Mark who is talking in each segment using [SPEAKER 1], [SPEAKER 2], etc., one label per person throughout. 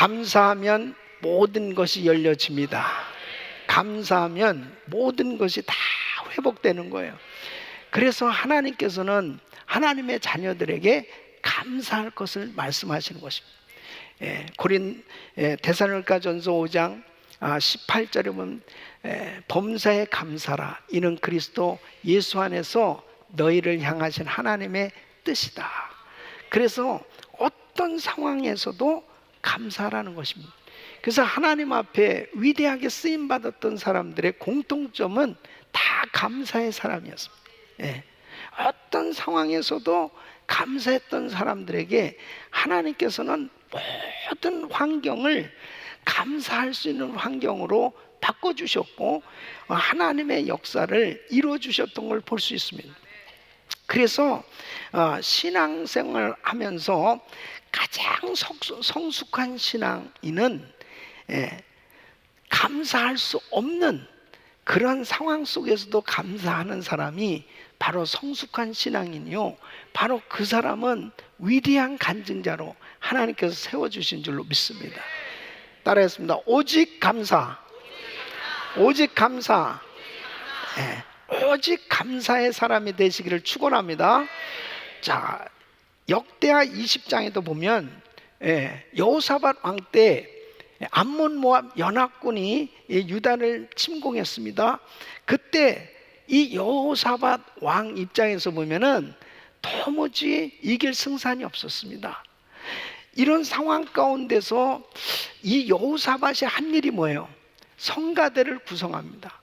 [SPEAKER 1] 감사하면 모든 것이 열려집니다. 감사하면 모든 것이 다 회복되는 거예요. 그래서 하나님께서는 하나님의 자녀들에게 감사할 것을 말씀하시는 것입니다. 데살로니가전서 5장 18절에 보면 범사에 감사라, 이는 그리스도 예수 안에서 너희를 향하신 하나님의 뜻이다. 그래서 어떤 상황에서도 감사라는 것입니다. 그래서 하나님 앞에 위대하게 쓰임받았던 사람들의 공통점은 다 감사의 사람이었습니다. 어떤 상황에서도 감사했던 사람들에게 하나님께서는 모든 환경을 감사할 수 있는 환경으로 바꿔주셨고 하나님의 역사를 이루어주셨던 걸 볼 수 있습니다. 그래서 신앙생활을 하면서 가장 성숙한 신앙인은 감사할 수 없는 그런 상황 속에서도 감사하는 사람이 바로 성숙한 신앙인이요, 바로 그 사람은 위대한 간증자로 하나님께서 세워주신 줄로 믿습니다. 따라했습니다. 오직 감사. 오직 감사. 오직 감사의 사람이 되시기를 축원합니다. 자, 역대하 20장에도 보면 여호사밧 왕 때 암몬 모압 연합군이 유다를 침공했습니다. 그때 이 여호사밧 왕 입장에서 보면은 도무지 이길 승산이 없었습니다. 이런 상황 가운데서 이 여호사밧이 한 일이 뭐예요? 성가대를 구성합니다.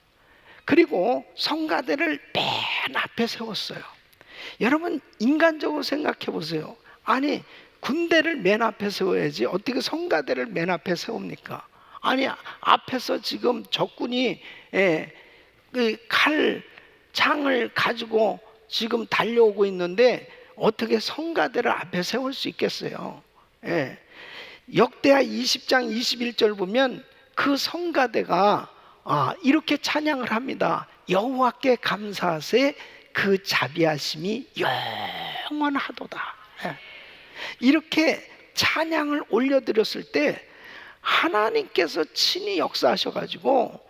[SPEAKER 1] 그리고 성가대를 맨 앞에 세웠어요. 여러분, 인간적으로 생각해 보세요. 아니, 군대를 맨 앞에 세워야지 어떻게 성가대를 맨 앞에 세웁니까? 아니, 앞에서 지금 적군이 그 칼, 창을 가지고 지금 달려오고 있는데 어떻게 성가대를 앞에 세울 수 있겠어요? 역대하 20장 21절 보면 그 성가대가 이렇게 찬양을 합니다. 여호와께 감사하세, 그 자비하심이 영원하도다. 이렇게 찬양을 올려드렸을 때 하나님께서 친히 역사하셔가지고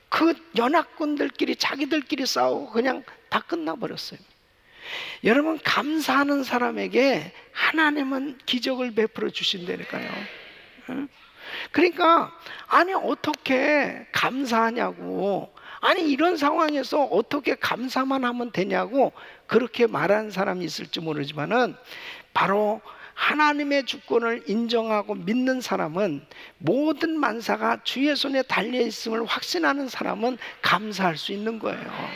[SPEAKER 1] 그 연합군들끼리 자기들끼리 싸우고 그냥 다 끝나버렸어요. 여러분, 감사하는 사람에게 하나님은 기적을 베풀어 주신다니까요. 그러니까 아니 어떻게 감사하냐고, 아니 이런 상황에서 어떻게 감사만 하면 되냐고 그렇게 말하는 사람이 있을지 모르지만은 바로 하나님의 주권을 인정하고 믿는 사람은 모든 만사가 주의 손에 달려 있음을 확신하는 사람은 감사할 수 있는 거예요.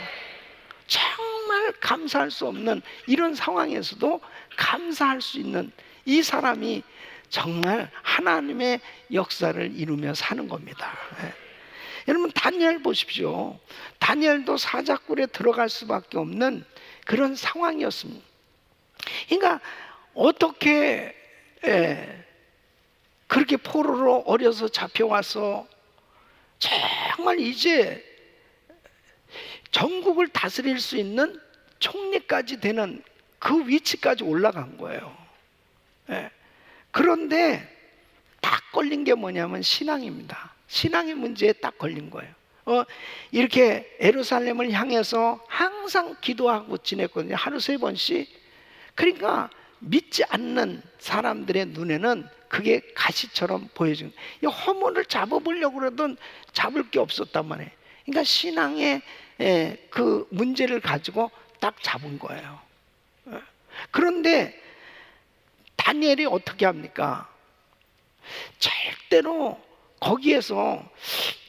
[SPEAKER 1] 정말 감사할 수 없는 이런 상황에서도 감사할 수 있는 이 사람이 정말 하나님의 역사를 이루며 사는 겁니다. 여러분, 다니엘 보십시오. 다니엘도 사자굴에 들어갈 수밖에 없는 그런 상황이었습니다. 그러니까 어떻게 그렇게 포로로 어려서 잡혀와서 정말 이제 전국을 다스릴 수 있는 총리까지 되는 그 위치까지 올라간 거예요. 그런데 딱 걸린 게 뭐냐면 신앙입니다. 신앙의 문제에 딱 걸린 거예요. 이렇게 예루살렘을 향해서 항상 기도하고 지냈거든요. 하루 3번씩. 그러니까 믿지 않는 사람들의 눈에는 그게 가시처럼 보여지는 거예요. 이 허물을 잡아보려고 그러던 잡을 게 없었단 말이에요. 그러니까 신앙의 그 문제를 가지고 딱 잡은 거예요. 그런데 다니엘이 어떻게 합니까? 절대로 거기에서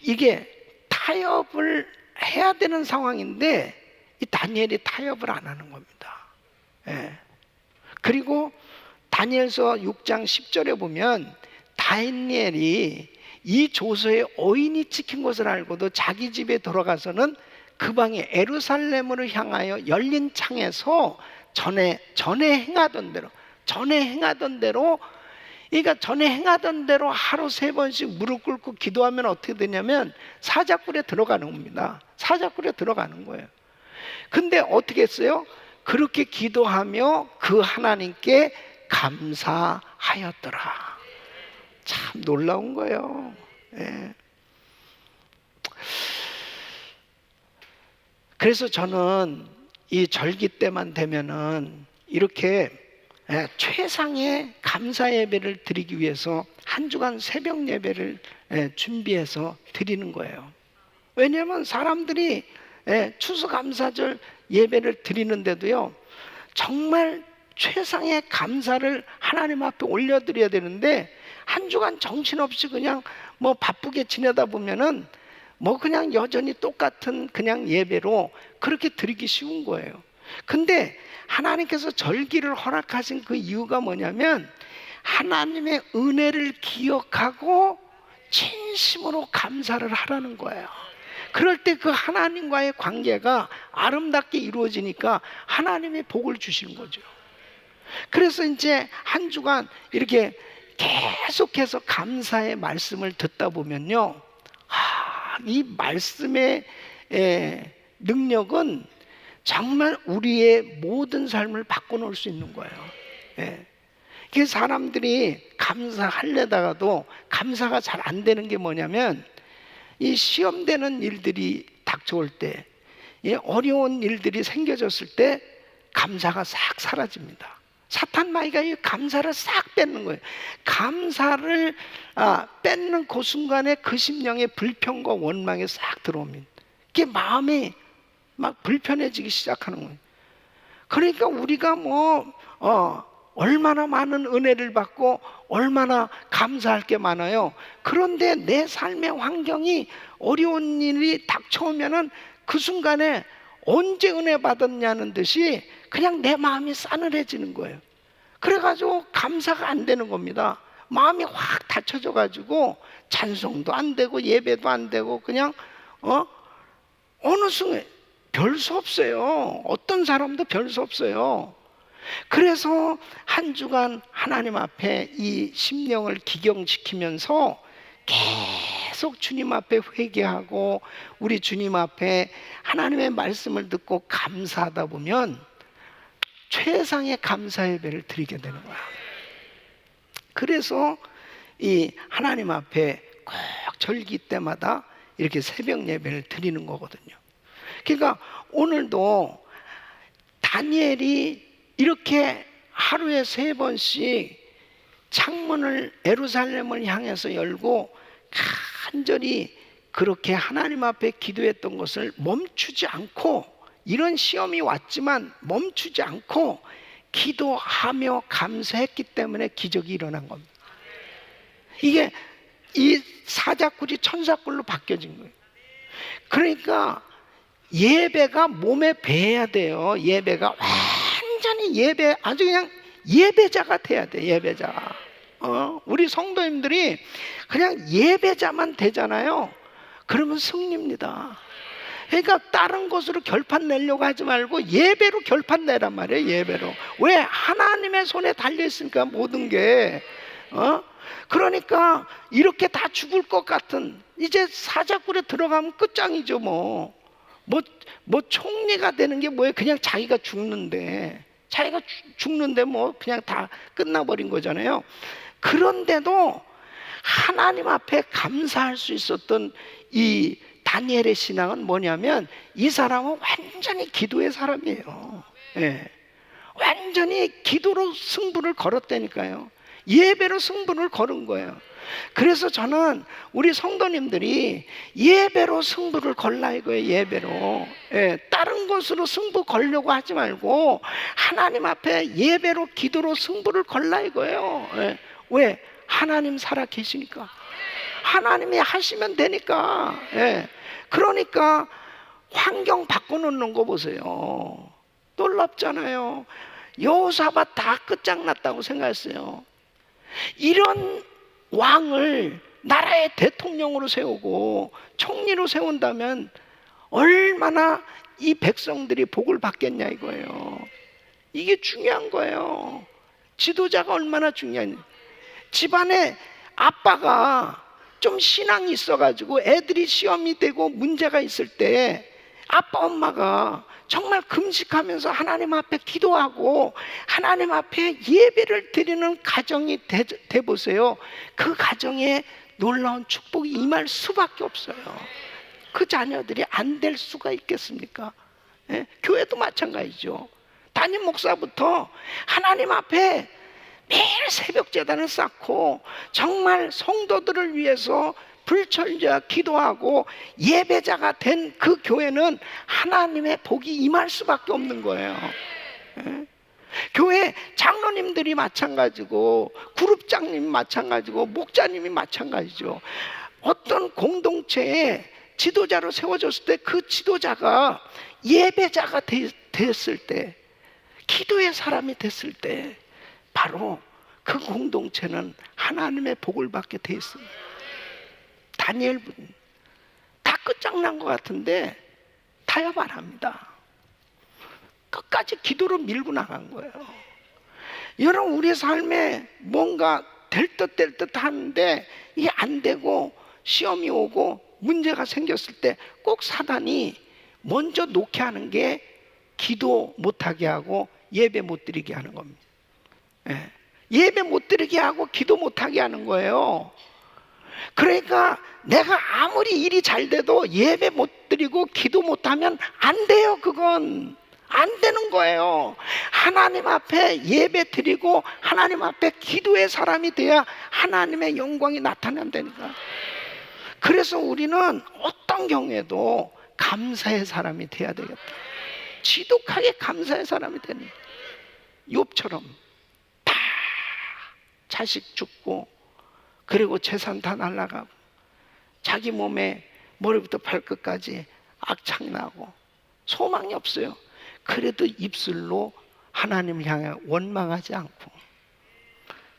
[SPEAKER 1] 이게 타협을 해야 되는 상황인데 이 다니엘이 타협을 안 하는 겁니다. 그리고 다니엘서 6장 10절에 보면 다니엘이 이 조서에 어인이 찍힌 것을 알고도 자기 집에 돌아가서는 그 방에 예루살렘으로 향하여 열린 창에서 전에 행하던 대로 그러니까 전에 행하던 대로 하루 3번씩 무릎 꿇고 기도하면 어떻게 되냐면 사자굴에 들어가는 겁니다. 사자굴에 들어가는 거예요. 근데 어떻게 했어요? 그렇게 기도하며 그 하나님께 감사하였더라. 참 놀라운 거예요. 예. 그래서 저는 이 절기 때만 되면은 이렇게 최상의 감사 예배를 드리기 위해서 한 주간 새벽 예배를 준비해서 드리는 거예요. 왜냐하면 사람들이 추수감사절 예배를 드리는데도요, 정말 최상의 감사를 하나님 앞에 올려드려야 되는데, 한 주간 정신없이 그냥 뭐 바쁘게 지내다 보면은 뭐 그냥 여전히 똑같은 그냥 예배로 그렇게 드리기 쉬운 거예요. 근데 하나님께서 절기를 허락하신 그 이유가 뭐냐면, 하나님의 은혜를 기억하고 진심으로 감사를 하라는 거예요. 그럴 때 그 하나님과의 관계가 아름답게 이루어지니까 하나님의 복을 주시는 거죠. 그래서 이제 한 주간 이렇게 계속해서 감사의 말씀을 듣다 보면요, 이 말씀의 능력은 정말 우리의 모든 삶을 바꿔놓을 수 있는 거예요. 그 사람들이 감사하려다가도 감사가 잘 안 되는 게 뭐냐면, 이 시험되는 일들이 닥쳐올 때, 어려운 일들이 생겨졌을 때 감사가 싹 사라집니다. 사탄 마귀가 이 감사를 싹 뺏는 거예요. 감사를 뺏는 그 순간에 그 심령의 불평과 원망이 싹 들어옵니다. 그게 마음이 막 불편해지기 시작하는 거예요. 그러니까 우리가 얼마나 많은 은혜를 받고 얼마나 감사할 게 많아요. 그런데 내 삶의 환경이 어려운 일이 닥쳐오면은 그 순간에 언제 은혜 받았냐는 듯이 그냥 내 마음이 싸늘해지는 거예요. 그래가지고 감사가 안 되는 겁니다. 마음이 확 닫혀져 가지고 찬송도 안 되고 예배도 안 되고 그냥 어느 순간 별 수 없어요. 어떤 사람도 별 수 없어요. 그래서 한 주간 하나님 앞에 이 심령을 기경시키면서 계속 주님 앞에 회개하고 우리 주님 앞에 하나님의 말씀을 듣고 감사하다 보면 최상의 감사 예배를 드리게 되는 거야. 그래서 이 하나님 앞에 꼭 절기 때마다 이렇게 새벽 예배를 드리는 거거든요. 그러니까 오늘도 다니엘이 이렇게 하루에 3번씩 창문을 예루살렘을 향해서 열고 간절히 그렇게 하나님 앞에 기도했던 것을 멈추지 않고, 이런 시험이 왔지만 멈추지 않고 기도하며 감사했기 때문에 기적이 일어난 겁니다. 이게 이 사자굴이 천사굴로 바뀌어진 거예요. 그러니까 예배가 몸에 배야 돼요. 예배가 완전히 예배, 아주 그냥 예배자가 돼야 돼. 예배자. 우리 성도님들이 그냥 예배자만 되잖아요. 그러면 승리입니다. 그러니까 다른 것으로 결판 내려고 하지 말고 예배로 결판 내란 말이에요. 예배로. 왜? 하나님의 손에 달려있으니까 모든 게. 그러니까 이렇게 다 죽을 것 같은, 이제 사자굴에 들어가면 끝장이죠. 뭐 총리가 되는 게 뭐예요? 그냥 자기가 죽는데 뭐 그냥 다 끝나버린 거잖아요. 그런데도 하나님 앞에 감사할 수 있었던 이 다니엘의 신앙은 뭐냐면, 이 사람은 완전히 기도의 사람이에요. 완전히 기도로 승부를 걸었다니까요. 예배로 승부를 걸은 거예요. 그래서 저는 우리 성도님들이 예배로 승부를 걸라 이거예요. 예배로. 다른 것으로 승부 걸려고 하지 말고 하나님 앞에 예배로 기도로 승부를 걸라 이거예요. 왜? 하나님 살아 계시니까. 하나님이 하시면 되니까. 그러니까 환경 바꿔놓는 거 보세요. 놀랍잖아요. 여호사밧 다 끝장났다고 생각했어요. 이런 왕을 나라의 대통령으로 세우고 총리로 세운다면 얼마나 이 백성들이 복을 받겠냐 이거예요. 이게 중요한 거예요. 지도자가 얼마나 중요한. 집안에 아빠가 좀 신앙이 있어가지고 애들이 시험이 되고 문제가 있을 때 아빠 엄마가 정말 금식하면서 하나님 앞에 기도하고 하나님 앞에 예배를 드리는 가정이 돼 보세요. 그 가정에 놀라운 축복이 임할 수밖에 없어요. 그 자녀들이 안 될 수가 있겠습니까? 예? 교회도 마찬가지죠. 담임 목사부터 하나님 앞에 매일 새벽 제단을 쌓고 정말 성도들을 위해서 불철주야 기도하고 예배자가 된 그 교회는 하나님의 복이 임할 수밖에 없는 거예요. 예? 교회 장로님들이 마찬가지고 그룹장님이 마찬가지고 목자님이 마찬가지죠. 어떤 공동체에 지도자로 세워졌을 때 그 지도자가 예배자가 됐을 때, 기도의 사람이 됐을 때 바로 그 공동체는 하나님의 복을 받게 돼 있습니다. 다니엘분 다 끝장난 것 같은데 타협 안 합니다. 끝까지 기도로 밀고 나간 거예요. 여러분, 우리 삶에 뭔가 될 듯 하는데 이게 안 되고 시험이 오고 문제가 생겼을 때 꼭 사단이 먼저 놓게 하는 게 기도 못하게 하고 예배 못 드리게 하는 겁니다. 예. 예배 못 드리게 하고 기도 못하게 하는 거예요. 그러니까 내가 아무리 일이 잘 돼도 예배 못 드리고 기도 못하면 안 돼요. 그건 안 되는 거예요. 하나님 앞에 예배 드리고 하나님 앞에 기도의 사람이 돼야 하나님의 영광이 나타난다니까. 그래서 우리는 어떤 경우에도 감사의 사람이 돼야 되겠다. 지독하게 감사의 사람이 되는, 욥처럼 다 자식 죽고 그리고 재산 다 날아가고 자기 몸에 머리부터 발끝까지 악창나고 소망이 없어요. 그래도 입술로 하나님을 향해 원망하지 않고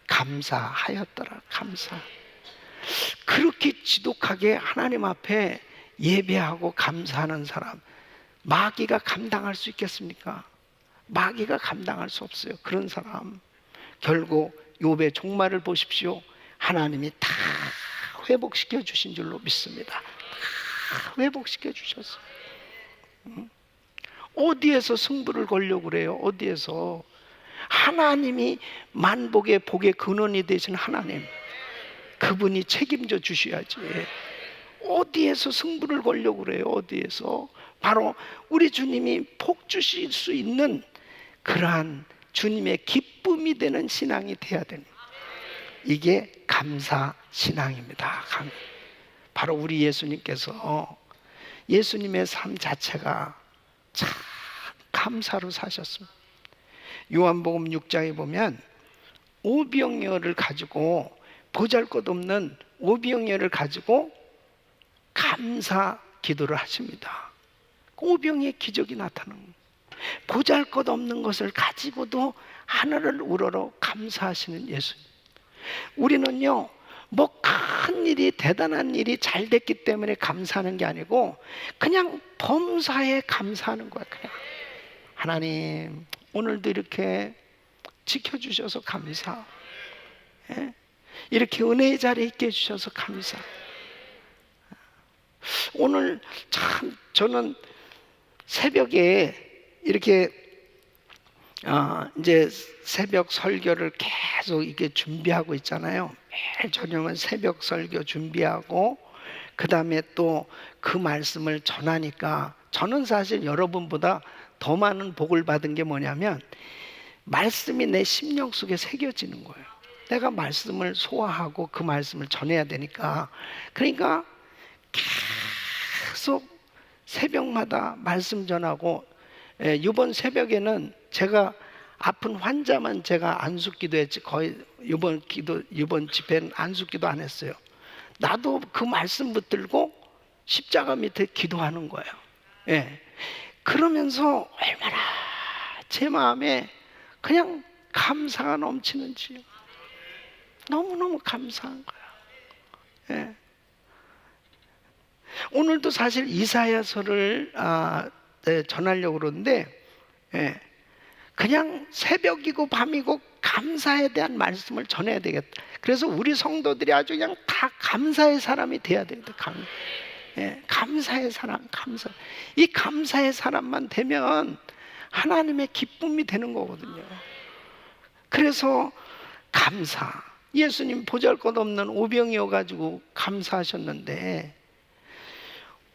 [SPEAKER 1] 감사하였더라. 감사. 그렇게 지독하게 하나님 앞에 예배하고 감사하는 사람, 마귀가 감당할 수 있겠습니까? 마귀가 감당할 수 없어요. 그런 사람 결국 욥의 종말을 보십시오. 하나님이 다 회복시켜 주신 줄로 믿습니다. 다 회복시켜 주셨어요. 어디에서 승부를 걸려고 그래요? 어디에서? 하나님이 만복의 복의 근원이 되신 하나님, 그분이 책임져 주셔야지. 어디에서 승부를 걸려고 그래요? 어디에서? 바로 우리 주님이 복 주실 수 있는 그러한 주님의 기쁨이 되는 신앙이 돼야 됩니다. 이게 감사 신앙입니다. 바로 우리 예수님께서 예수님의 삶 자체가 참 감사로 사셨습니다. 요한복음 6장에 보면 오병이어를 가지고, 보잘것없는 오병이어를 가지고 감사 기도를 하십니다. 오병이의 기적이 나타나는 거예요. 보잘것없는 것을 가지고도 하늘을 우러러 감사하시는 예수님. 우리는요, 뭐 큰 일이, 대단한 일이 잘 됐기 때문에 감사하는 게 아니고 그냥 범사에 감사하는 거야. 그냥 하나님 오늘도 이렇게 지켜주셔서 감사, 예? 이렇게 은혜의 자리에 있게 해주셔서 감사. 오늘 참 저는 새벽에 이렇게 이제 새벽 설교를 계속 이렇게 준비하고 있잖아요. 매일 저녁은 새벽 설교 준비하고 그 다음에 또 그 말씀을 전하니까 저는 사실 여러분보다 더 많은 복을 받은 게 뭐냐면 말씀이 내 심령 속에 새겨지는 거예요. 내가 말씀을 소화하고 그 말씀을 전해야 되니까. 그러니까 계속 새벽마다 말씀 전하고, 이번 새벽에는 제가 아픈 환자만 제가 안수기도 했지 거의 이번 집회는 안수기도 안 했어요. 나도 그 말씀 붙들고 십자가 밑에 기도하는 거예요. 예. 그러면서 얼마나 제 마음에 그냥 감사가 넘치는지, 너무너무 감사한 거야. 예. 오늘도 사실 이사야서를 전하려고 그러는데, 예, 그냥 새벽이고 밤이고 감사에 대한 말씀을 전해야 되겠다. 그래서 우리 성도들이 아주 그냥 다 감사의 사람이 돼야 되겠다. 예, 감사의 사람, 감사. 이 감사의 사람만 되면 하나님의 기쁨이 되는 거거든요. 그래서 감사. 예수님 보잘것없는 오병이어가지고 감사하셨는데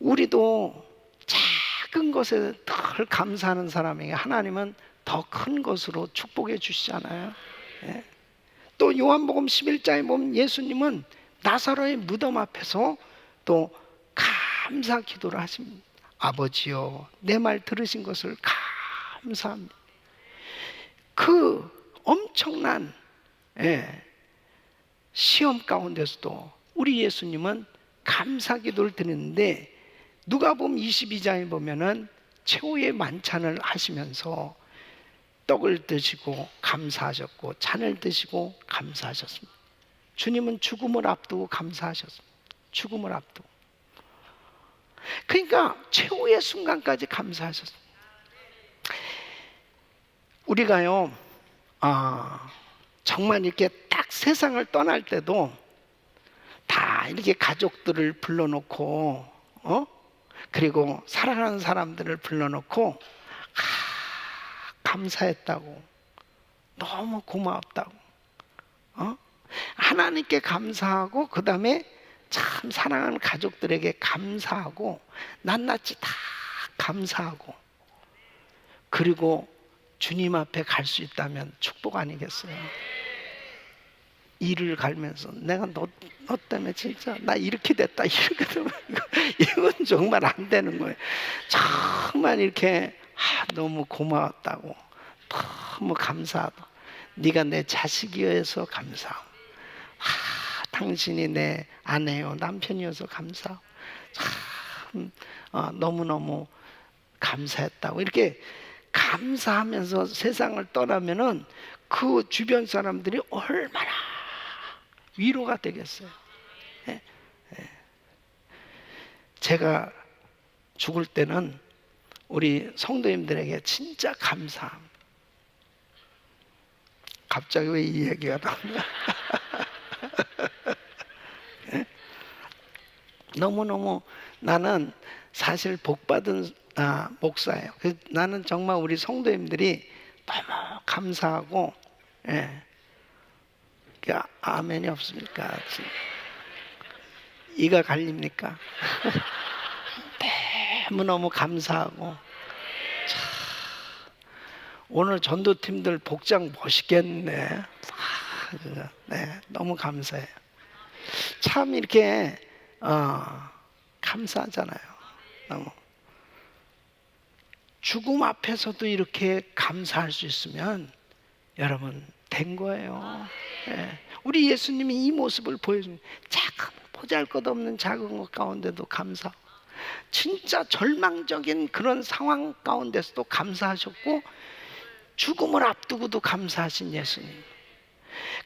[SPEAKER 1] 우리도 작은 것에 덜 감사하는 사람에게 하나님은 더 큰 것으로 축복해 주시잖아요. 예. 또 요한복음 11장에 보면 예수님은 나사로의 무덤 앞에서 또 감사 기도를 하십니다. 아버지요, 내 말 들으신 것을 감사합니다. 그 엄청난 시험 가운데서도 우리 예수님은 감사 기도를 드리는데 누가복음 22장에 보면은 최후의 만찬을 하시면서 떡을 드시고 감사하셨고 잔을 드시고 감사하셨습니다. 주님은 죽음을 앞두고 감사하셨습니다. 죽음을 앞두고. 그러니까 최후의 순간까지 감사하셨습니다. 우리가요, 정말 이렇게 딱 세상을 떠날 때도 다 이렇게 가족들을 불러놓고, 그리고 사랑하는 사람들을 불러놓고, 감사했다고, 너무 고마웠다고, 하나님께 감사하고, 그 다음에 참 사랑하는 가족들에게 감사하고, 낱낱이 다 감사하고, 그리고 주님 앞에 갈 수 있다면 축복 아니겠어요? 일을 갈면서 내가 너 때문에 진짜 나 이렇게 됐다, 이렇게 되면 이건 정말 안 되는 거예요. 정말 이렇게 너무 고마웠다고, 너무 감사하다. 네가 내 자식이어서 감사하고, 당신이 내 아내요 남편이어서 감사하고, 참 너무너무 감사했다고 이렇게 감사하면서 세상을 떠나면은 그 주변 사람들이 얼마나 위로가 되겠어요. 제가 죽을 때는 우리 성도님들에게 진짜 감사합니다. 갑자기 왜 이 얘기가 나오냐? 너무너무 나는 사실 복받은 목사예요. 그래서 나는 정말 우리 성도님들이 너무 감사하고, 아멘이 없습니까? 이가 갈립니까? 너무너무 감사하고, 오늘 전도팀들 복장 멋있겠네. 네, 너무 감사해요. 참 이렇게 감사하잖아요. 너무. 죽음 앞에서도 이렇게 감사할 수 있으면 여러분 된 거예요. 우리 예수님이 이 모습을 보여줍니다. 작은 보잘것없는 작은 것 가운데도 감사. 진짜 절망적인 그런 상황 가운데서도 감사하셨고 죽음을 앞두고도 감사하신 예수님.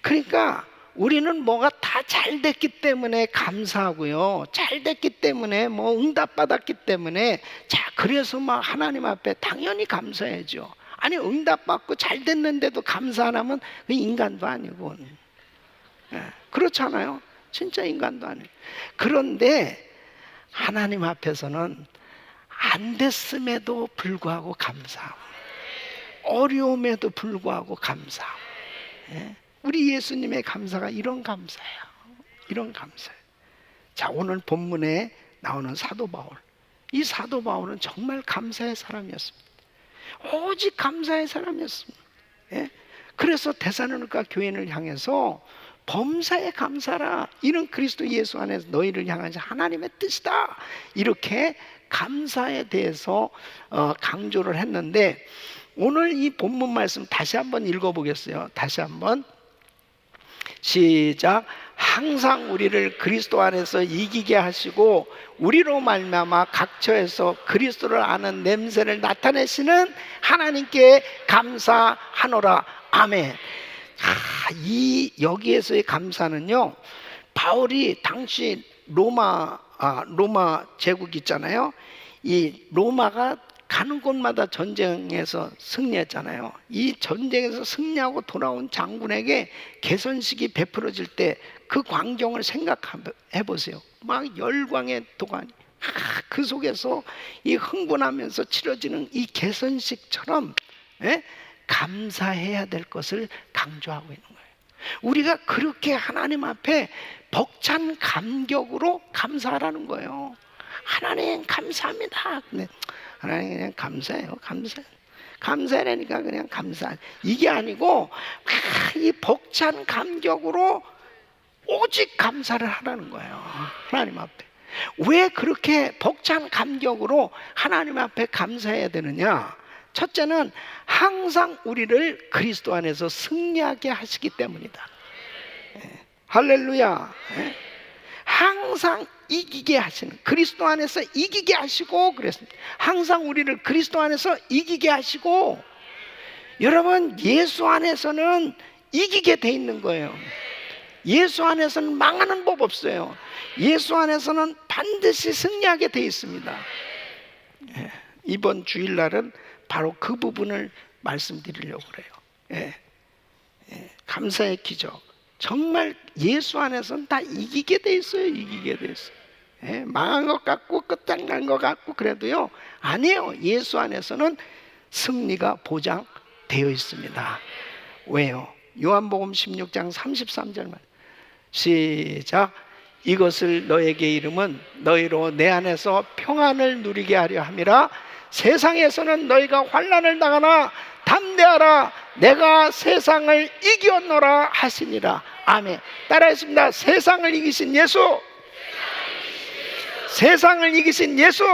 [SPEAKER 1] 그러니까 우리는 뭐가 다 잘 됐기 때문에 감사하고요, 잘 됐기 때문에 뭐 응답받았기 때문에 그래서 막 하나님 앞에 당연히 감사해야죠. 아니 응답받고 잘 됐는데도 감사 안 하면 그 인간도 아니고, 그렇잖아요. 진짜 인간도 아니고. 그런데 하나님 앞에서는 안 됐음에도 불구하고 감사하고, 어려움에도 불구하고 감사하고, 우리 예수님의 감사가 이런 감사예요. 이런 감사예요. 자, 오늘 본문에 나오는 사도 바울. 이 사도 바울은 정말 감사의 사람이었습니다. 오직 감사의 사람이었습니다. 그래서 데살로니가 교회를 향해서 범사에 감사라, 이는 그리스도 예수 안에서 너희를 향한 하나님의 뜻이다, 이렇게 감사에 대해서 강조를 했는데, 오늘 이 본문 말씀 다시 한번 읽어보겠어요. 다시 한번 시작. 항상 우리를 그리스도 안에서 이기게 하시고 우리로 말미암아 각처에서 그리스도를 아는 냄새를 나타내시는 하나님께 감사하노라. 아멘. 이 여기에서의 감사는요, 바울이 당시 로마 제국 있잖아요. 이 로마가 가는 곳마다 전쟁에서 승리했잖아요. 이 전쟁에서 승리하고 돌아온 장군에게 개선식이 베풀어질 때 그 광경을 생각해 보세요. 막 열광의 도가니, 그 속에서 이 흥분하면서 치러지는 이 개선식처럼 감사해야 될 것을 강조하고 있는 거예요. 우리가 그렇게 하나님 앞에 벅찬 감격으로 감사하라는 거예요. 하나님 감사합니다. 근데 하나님 그냥 감사해요. 감사하니까 그냥 감사. 이게 아니고 이 벅찬 감격으로 오직 감사를 하라는 거예요. 하나님 앞에. 왜 그렇게 벅찬 감격으로 하나님 앞에 감사해야 되느냐? 첫째는 항상 우리를 그리스도 안에서 승리하게 하시기 때문이다. 할렐루야. 항상 이기게 하시는, 그리스도 안에서 이기게 하시고 그랬습니다. 항상 우리를 그리스도 안에서 이기게 하시고, 여러분 예수 안에서는 이기게 돼 있는 거예요. 예수 안에서는 망하는 법 없어요. 예수 안에서는 반드시 승리하게 돼 있습니다. 이번 주일날은 바로 그 부분을 말씀드리려고 그래요. 감사의 기적. 정말 예수 안에서는 다 이기게 돼 있어요. 이기게 돼 있어요. 망한 것 같고 끝장난 것 같고 그래도요, 아니에요. 예수 안에서는 승리가 보장되어 있습니다. 왜요? 요한복음 16장 33절 말 시작. 이것을 너에게 이름은 너희로 내 안에서 평안을 누리게 하려 함이라. 세상에서는 너희가 환난을 당하나 담대하라. 내가 세상을 이겼노라 하시니라. 아멘. 따라했습니다. 세상을 이기신 예수. 세상을 이기신 예수.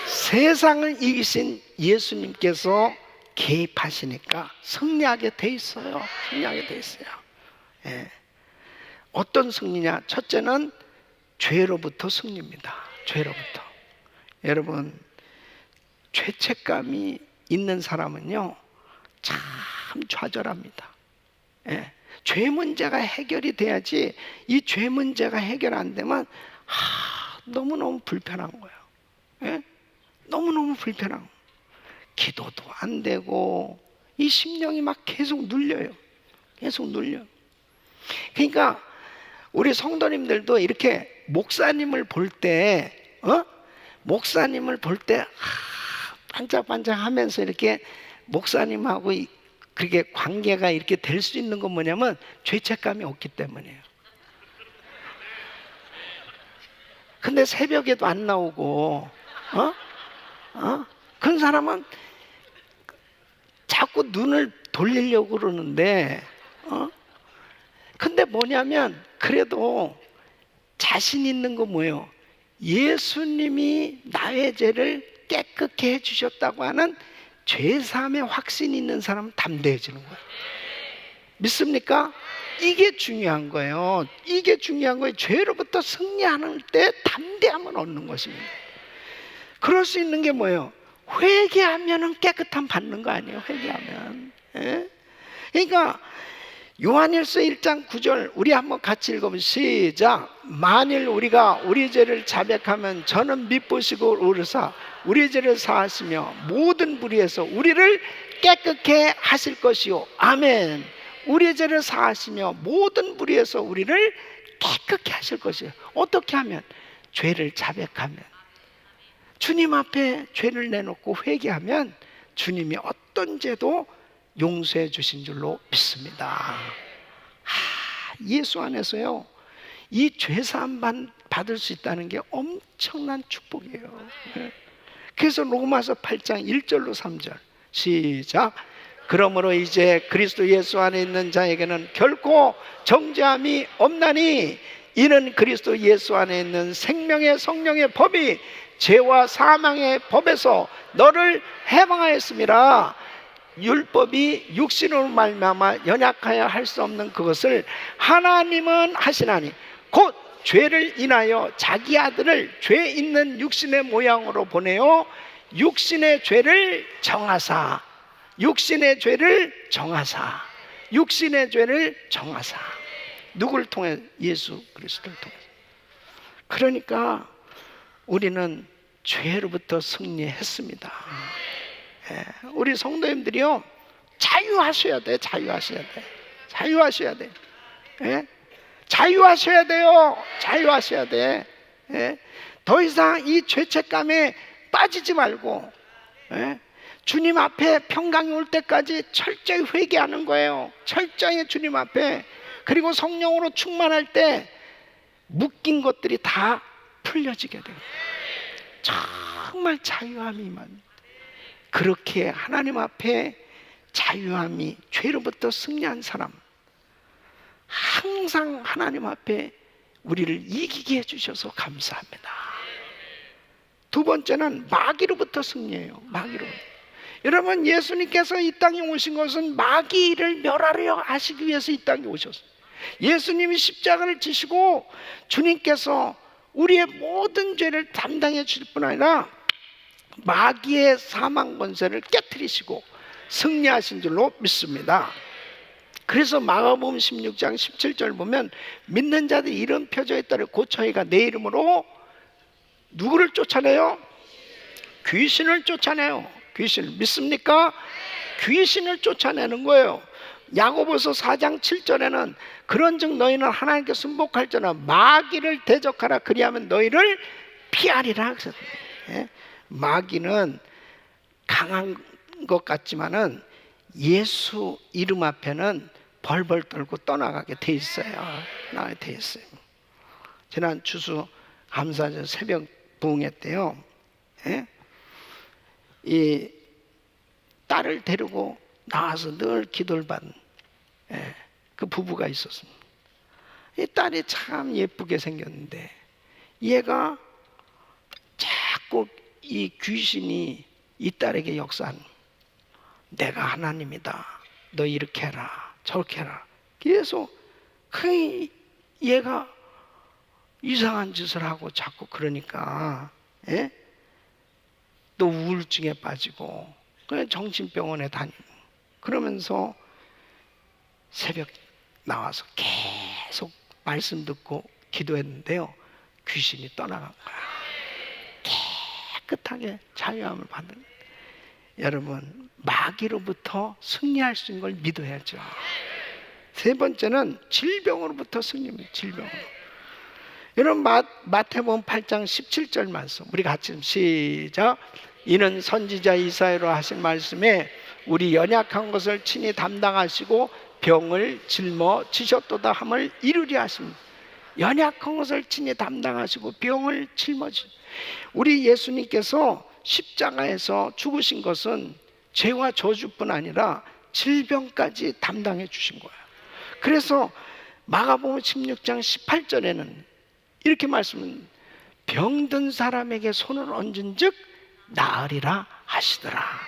[SPEAKER 1] 세상을 이기신 예수님께서 개입하시니까 승리하게 돼 있어요. 승리하게 돼 있어요. 어떤 승리냐? 첫째는 죄로부터 승리입니다. 죄로부터. 여러분, 죄책감이 있는 사람은요 참 좌절합니다. 죄 문제가 해결이 돼야지, 이 죄 문제가 해결 안 되면 너무너무 불편한 거예요. 너무너무 불편한 거예요. 기도도 안 되고 이 심령이 막 계속 눌려요. 계속 눌려. 그러니까 우리 성도님들도 이렇게 목사님을 볼 때, 목사님을 볼 때 반짝반짝하면서 이렇게 목사님하고 그렇게 관계가 이렇게 될 수 있는 건 뭐냐면 죄책감이 없기 때문이에요. 근데 새벽에도 안 나오고, 그런 사람은 자꾸 눈을 돌리려고 그러는데, 근데 뭐냐면 그래도 자신 있는 거 뭐예요? 예수님이 나의 죄를 깨끗게 해주셨다고 하는 죄사함의 확신이 있는 사람은 담대해지는 거예요. 믿습니까? 이게 중요한 거예요. 이게 중요한 거예요. 죄로부터 승리하는 때 담대함을 얻는 것입니다. 그럴 수 있는 게 뭐예요? 회개하면 깨끗함 받는 거 아니에요? 회개하면. 그러니까 요한일서 1장 9절 우리 한번 같이 읽어보면 시작. 만일 우리가 우리 죄를 자백하면 저는 미쁘시고 오르사 우리 죄를 사하시며 모든 불의에서 우리를 깨끗게 하실 것이요. 아멘. 우리 죄를 사하시며 모든 불의에서 우리를 깨끗게 하실 것이요. 어떻게 하면? 죄를 자백하면, 주님 앞에 죄를 내놓고 회개하면 주님이 어떤 죄도 용서해 주신 줄로 믿습니다. 예수 안에서요 이 죄사함 받을 수 있다는 게 엄청난 축복이에요. 그래서 로마서 8장 1절로 3절 시작. 그러므로 이제 그리스도 예수 안에 있는 자에게는 결코 정죄함이 없나니 이는 그리스도 예수 안에 있는 생명의 성령의 법이 죄와 사망의 법에서 너를 해방하였음이라. 율법이 육신으로 말미암아 연약하여 할 수 없는 그것을 하나님은 하시나니 곧 죄를 인하여 자기 아들을 죄 있는 육신의 모양으로 보내어 육신의 죄를 정하사, 육신의 죄를 정하사, 육신의 죄를 정하사. 누구를 통해? 예수 그리스도를 통해. 그러니까 우리는 죄로부터 승리했습니다. 우리 성도님들이요 자유하셔야 돼. 자유하셔야 돼. 자유하셔야 돼. 자유하셔야 돼요. 자유하셔야 돼. 예? 더 이상 이 죄책감에 빠지지 말고, 예? 주님 앞에 평강이 올 때까지 철저히 회개하는 거예요. 철저히 주님 앞에. 그리고 성령으로 충만할 때 묶인 것들이 다 풀려지게 돼요. 정말 자유함이 임합니다. 그렇게 하나님 앞에 자유함이, 죄로부터 승리한 사람, 항상 하나님 앞에 우리를 이기게 해주셔서 감사합니다. 두 번째는 마귀로부터 승리해요. 마귀로부터. 여러분, 예수님께서 이 땅에 오신 것은 마귀를 멸하려 하시기 위해서 이 땅에 오셨어요. 예수님이 십자가를 지시고 주님께서 우리의 모든 죄를 담당해 주실 뿐 아니라 마귀의 사망 권세를 깨뜨리시고 승리하신 줄로 믿습니다. 그래서 마가복음 16장 17절 보면 믿는 자들이 이런 표적에 따라 고쳐이가 내 이름으로 누구를 쫓아내요? 귀신을 쫓아내요. 귀신을 믿습니까? 귀신을 쫓아내는 거예요. 야고보서 4장 7절에는 그런즉 너희는 하나님께 순복할지어다 마귀를 대적하라 그리하면 너희를 피하리라. 예? 마귀는 강한 것 같지만은 예수 이름 앞에는 벌벌 떨고 떠나가게 돼 있어요. 나게 돼 있어요. 지난 추수 감사절 새벽 부흥회 때요. 예? 이 딸을 데리고 나와서 늘 기도를 받는 그 부부가 있었습니다. 이 딸이 참 예쁘게 생겼는데 얘가 자꾸 이 귀신이 이 딸에게 역사하는, 내가 하나님이다, 너 이렇게 해라 저렇게 해라, 계속 그 얘가 이상한 짓을 하고 자꾸 그러니까 또 우울증에 빠지고 그냥 정신병원에 다니고 그러면서 새벽 나와서 계속 말씀 듣고 기도했는데요, 귀신이 떠나간 거야. 깨끗하게 자유함을 받는. 여러분, 마귀로부터 승리할 수 있는 걸 믿어야죠. 세 번째는 질병으로부터 승리입니다. 질병으로. 여러분, 마태복음 8장 17절 말씀 우리 같이 시작. 이는 선지자 이사야로 하신 말씀에 우리 연약한 것을 친히 담당하시고 병을 짊어지셨도다 함을 이루리 하십니다. 연약한 것을 친히 담당하시고 병을 짊어지. 우리 예수님께서 십자가에서 죽으신 것은 죄와 저주뿐 아니라 질병까지 담당해 주신 거예요. 그래서 마가복음 16장 18절에는 이렇게 말씀은 병든 사람에게 손을 얹은 즉 나으리라 하시더라.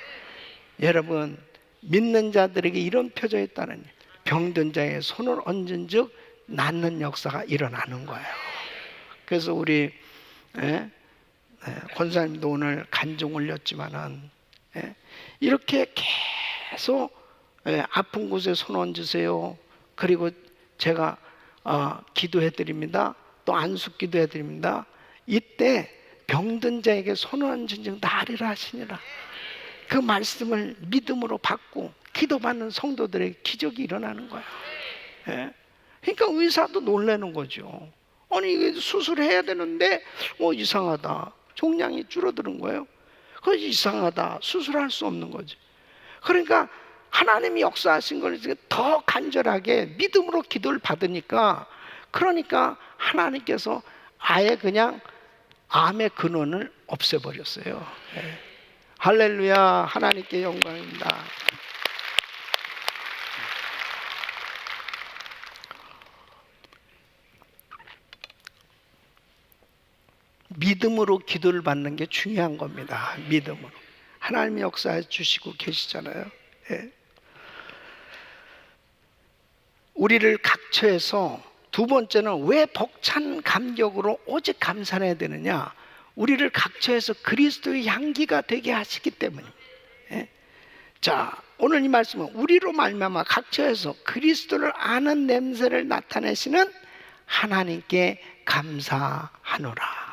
[SPEAKER 1] 여러분, 믿는 자들에게 이런 표적에 따른 병든 자의 손을 얹은 즉 낫는 역사가 일어나는 거예요. 그래서 우리 권사님도 오늘 간증 올렸지만은 이렇게 계속 아픈 곳에 손 얹으세요. 그리고 제가 기도해 드립니다. 또 안수 기도해 드립니다. 이때 병든 자에게 손을 얹은 즉 나으리라 하시니라. 그 말씀을 믿음으로 받고 기도받는 성도들에게 기적이 일어나는 거예요. 그러니까 의사도 놀라는 거죠. 아니 이게 수술해야 되는데 이상하다, 종양이 줄어드는 거예요. 그래서 이상하다, 수술할 수 없는 거죠. 그러니까 하나님이 역사하신 걸 더 간절하게 믿음으로 기도를 받으니까, 그러니까 하나님께서 아예 그냥 암의 근원을 없애버렸어요. 할렐루야, 하나님께 영광입니다. 믿음으로 기도를 받는 게 중요한 겁니다. 믿음으로. 하나님이 역사해 주시고 계시잖아요. 우리를 각처에서, 두 번째는 왜 벅찬 감격으로 오직 감사를 해야 되느냐? 우리를 각처에서 그리스도의 향기가 되게 하시기 때문입니다. 자, 오늘 이 말씀은 우리로 말미암아 각처에서 그리스도를 아는 냄새를 나타내시는 하나님께 감사하노라.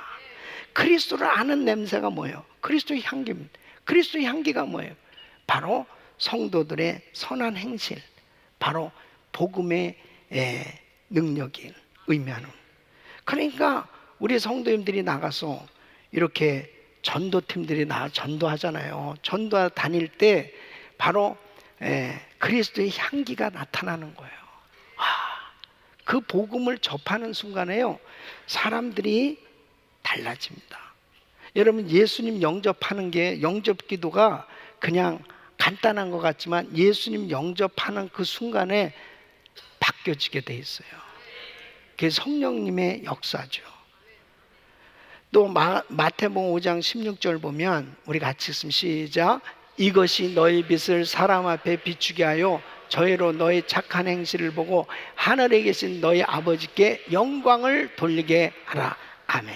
[SPEAKER 1] 그리스도를 아는 냄새가 뭐예요? 그리스도의 향기입니다. 그리스도의 향기가 뭐예요? 바로 성도들의 선한 행실, 바로 복음의 능력이 의미하는. 그러니까 우리 성도님들이 나가서 이렇게 전도팀들이 전도하잖아요. 전도 다닐 때 바로 그리스도의 향기가 나타나는 거예요. 그 복음을 접하는 순간에요, 사람들이 달라집니다. 여러분, 예수님 영접하는 게, 영접 기도가 그냥 간단한 것 같지만 예수님 영접하는 그 순간에 바뀌어지게 돼 있어요. 그게 성령님의 역사죠. 또 마태복음 5장 16절 보면, 우리 같이 읽으면 시작. 이것이 너희 빛을 사람 앞에 비추게 하여 저희로 너희 착한 행실을 보고 하늘에 계신 너희 아버지께 영광을 돌리게 하라. 아멘.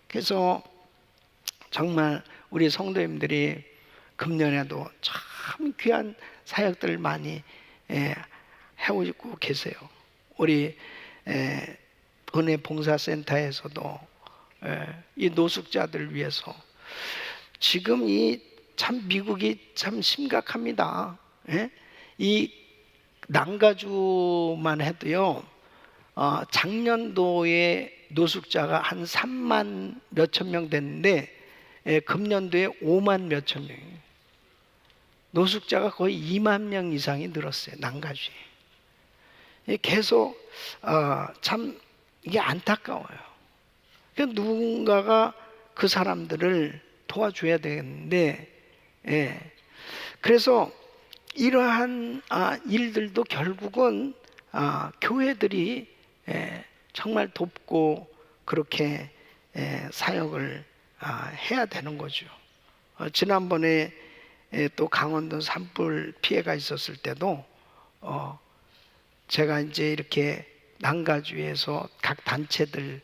[SPEAKER 1] 그래서 정말 우리 성도님들이 금년에도 참 귀한 사역들을 많이 해오고 계세요. 우리 은혜 봉사센터에서도 이 노숙자들 위해서, 지금 이 참 미국이 참 심각합니다. 이 난가주만 해도요, 작년도에 노숙자가 한 3만 몇천 명 됐는데 금년도에 5만 몇천 명이에요. 노숙자가 거의 2만 명 이상이 늘었어요. 난가주에. 계속 참 이게 안타까워요. 누군가가 그 사람들을 도와줘야 되는데, 그래서 이러한 일들도 결국은 교회들이 정말 돕고 그렇게 사역을 해야 되는 거죠. 지난번에 또 강원도 산불 피해가 있었을 때도 제가 이제 이렇게 난가주에서 각 단체들,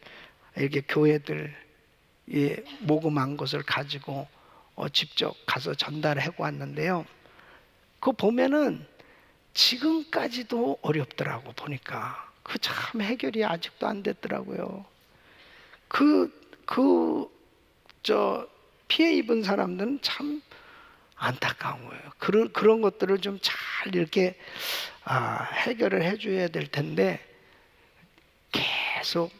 [SPEAKER 1] 이렇게 교회들 모금한 것을 가지고 직접 가서 전달하고 왔는데요. 그거 보면은 지금까지도 어렵더라고. 보니까 그 참 해결이 아직도 안 됐더라고요. 피해 입은 사람들은 참 안타까운 거예요. 그런 것들을 좀 잘 이렇게 해결을 해줘야 될 텐데 계속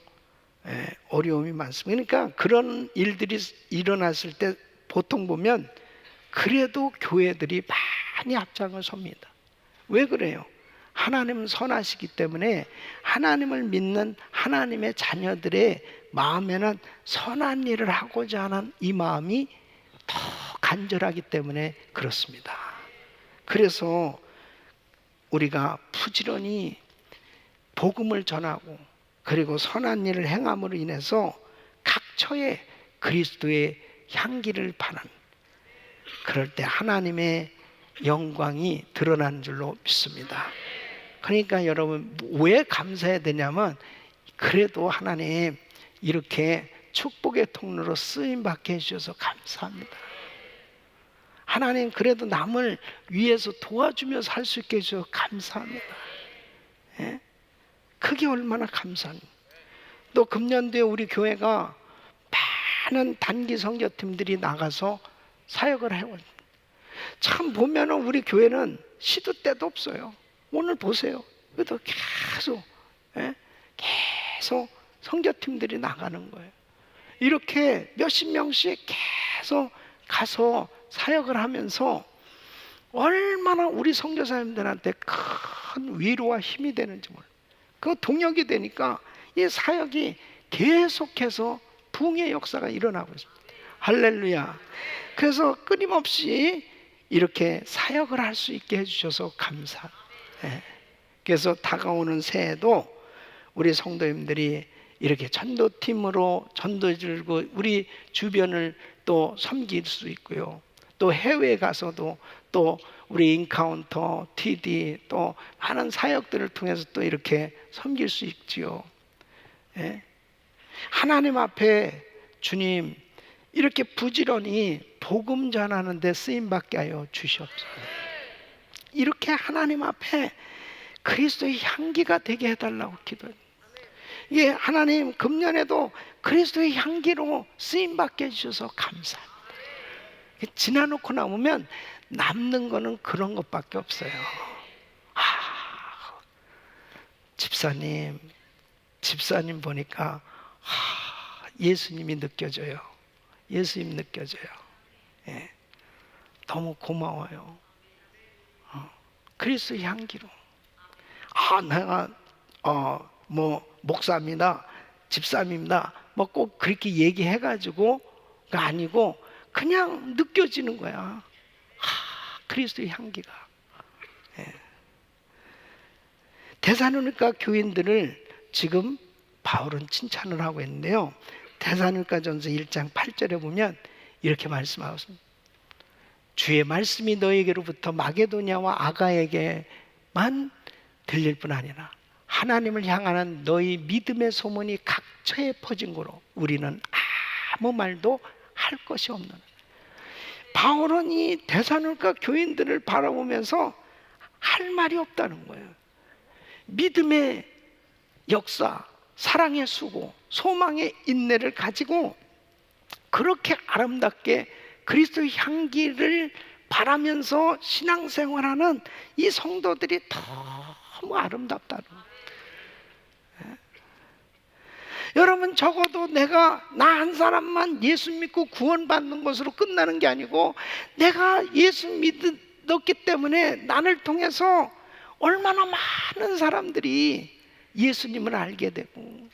[SPEAKER 1] 어려움이 많습니다. 그러니까 그런 일들이 일어났을 때 보통 보면 그래도 교회들이 많이 앞장을 섭니다. 왜 그래요? 하나님은 선하시기 때문에 하나님을 믿는 하나님의 자녀들의 마음에는 선한 일을 하고자 하는 이 마음이 더 간절하기 때문에 그렇습니다. 그래서 우리가 부지런히 복음을 전하고 그리고 선한 일을 행함으로 인해서 각 처에 그리스도의 향기를 파는, 그럴 때 하나님의 영광이 드러나는 줄로 믿습니다. 그러니까 여러분, 왜 감사해야 되냐면, 그래도 하나님 이렇게 축복의 통로로 쓰임받게 해주셔서 감사합니다. 하나님 그래도 남을 위해서 도와주며 살 수 있게 해주셔서 감사합니다. 그게 얼마나 감사합니다. 또 금년도에 우리 교회가 많은 단기 선교팀들이 나가서 사역을 해요. 참 보면은 우리 교회는 시도 때도 없어요. 오늘 보세요. 그래도 계속 선교팀들이 나가는 거예요. 이렇게 몇십 명씩 계속 가서 사역을 하면서 얼마나 우리 선교사님들한테 큰 위로와 힘이 되는지 몰라요. 그 동역이 되니까 이 사역이 계속해서 부흥의 역사가 일어나고 있습니다. 할렐루야. 그래서 끊임없이 이렇게 사역을 할 수 있게 해주셔서 감사합니다. 그래서 다가오는 새해도 우리 성도님들이 이렇게 전도팀으로 전도질고 우리 주변을 또 섬길 수 있고요. 또 해외에 가서도 또 우리 인카운터, TD 또 많은 사역들을 통해서 또 이렇게 섬길 수 있지요. 하나님 앞에 주님 이렇게 부지런히 복음 전하는 데 쓰임받게 하여 주시옵소서. 이렇게 하나님 앞에 그리스도의 향기가 되게 해달라고 기도해요. 예, 하나님 금년에도 그리스도의 향기로 쓰임받게 해주셔서 감사합니다. 지나놓고 나오면 남는 거는 그런 것밖에 없어요. 집사님 보니까 예수님이 느껴져요. 예수님 느껴져요. 예. 너무 고마워요. 그리스도의 향기로. 내가 목사입니다, 집사입니다, 뭐 꼭 그렇게 얘기해가지고가 아니고 그냥 느껴지는 거야. 그리스도의 향기가. 예. 데살로니가 교인들을 지금 바울은 칭찬을 하고 있는데요. 데살로니가전서 1장 8절에 보면 이렇게 말씀하고 있습니다. 주의 말씀이 너에게로부터 마게도냐와 아가에게만 들릴 뿐 아니라 하나님을 향하는 너희 믿음의 소문이 각처에 퍼진 거로 우리는 아무 말도 할 것이 없는. 바울은 이 데살로니가 교인들을 바라보면서 할 말이 없다는 거예요. 믿음의 역사, 사랑의 수고, 소망의 인내를 가지고 그렇게 아름답게 그리스도의 향기를 바라면서 신앙생활하는 이 성도들이 너무 아름답다는 거예요. 여러분, 적어도 나 한 사람만 예수 믿고 구원받는 것으로 끝나는 게 아니고 내가 예수 믿었기 때문에 나를 통해서 얼마나 많은 사람들이 예수님을 알게 되고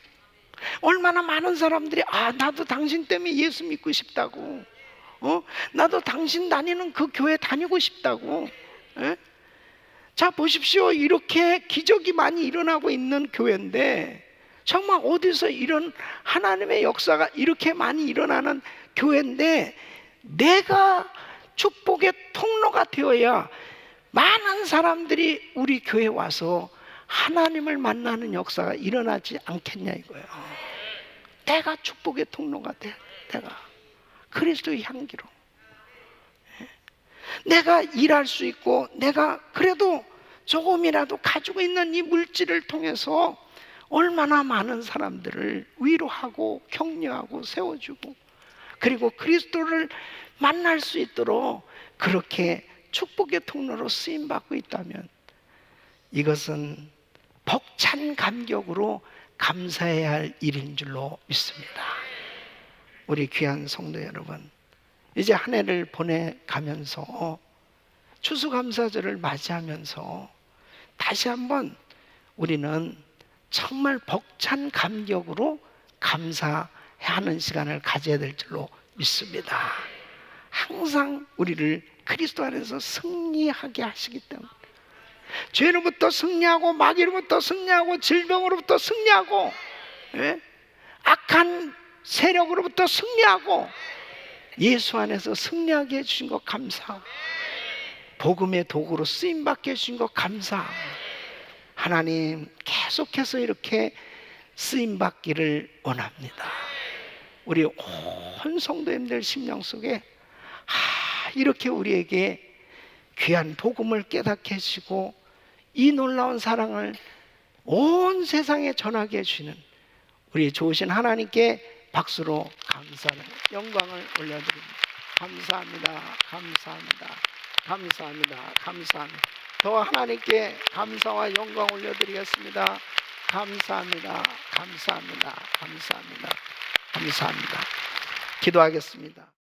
[SPEAKER 1] 얼마나 많은 사람들이 나도 당신 때문에 예수 믿고 싶다고, 나도 당신 다니는 그 교회 다니고 싶다고. 자, 보십시오. 이렇게 기적이 많이 일어나고 있는 교회인데, 정말 어디서 이런 하나님의 역사가 이렇게 많이 일어나는 교회인데, 내가 축복의 통로가 되어야 많은 사람들이 우리 교회에 와서 하나님을 만나는 역사가 일어나지 않겠냐 이거예요. 내가 축복의 통로가 돼. 내가 그리스도의 향기로 내가 일할 수 있고, 내가 그래도 조금이라도 가지고 있는 이 물질을 통해서 얼마나 많은 사람들을 위로하고 격려하고 세워주고, 그리고 그리스도를 만날 수 있도록 그렇게 축복의 통로로 쓰임받고 있다면 이것은 벅찬 감격으로 감사해야 할 일인 줄로 믿습니다. 우리 귀한 성도 여러분, 이제 한 해를 보내가면서 추수감사절을 맞이하면서 다시 한번 우리는 정말 벅찬 감격으로 감사하는 시간을 가져야 될 줄로 믿습니다. 항상 우리를 그리스도 안에서 승리하게 하시기 때문에, 죄로부터 승리하고 마귀로부터 승리하고 질병으로부터 승리하고, 악한 세력으로부터 승리하고 예수 안에서 승리하게 해주신 것 감사하고, 복음의 도구로 쓰임받게 해주신 것 감사하고, 하나님 계속해서 이렇게 쓰임받기를 원합니다. 우리 온 성도님들 심령 속에 이렇게 우리에게 귀한 복음을 깨닫게 해주시고 이 놀라운 사랑을 온 세상에 전하게 해주시는 우리 좋으신 하나님께 박수로 감사를, 영광을 올려드립니다. 감사합니다. 감사합니다. 감사합니다. 감사합니다. 더 하나님께 감사와 영광 올려드리겠습니다. 감사합니다. 감사합니다. 감사합니다. 감사합니다. 기도하겠습니다.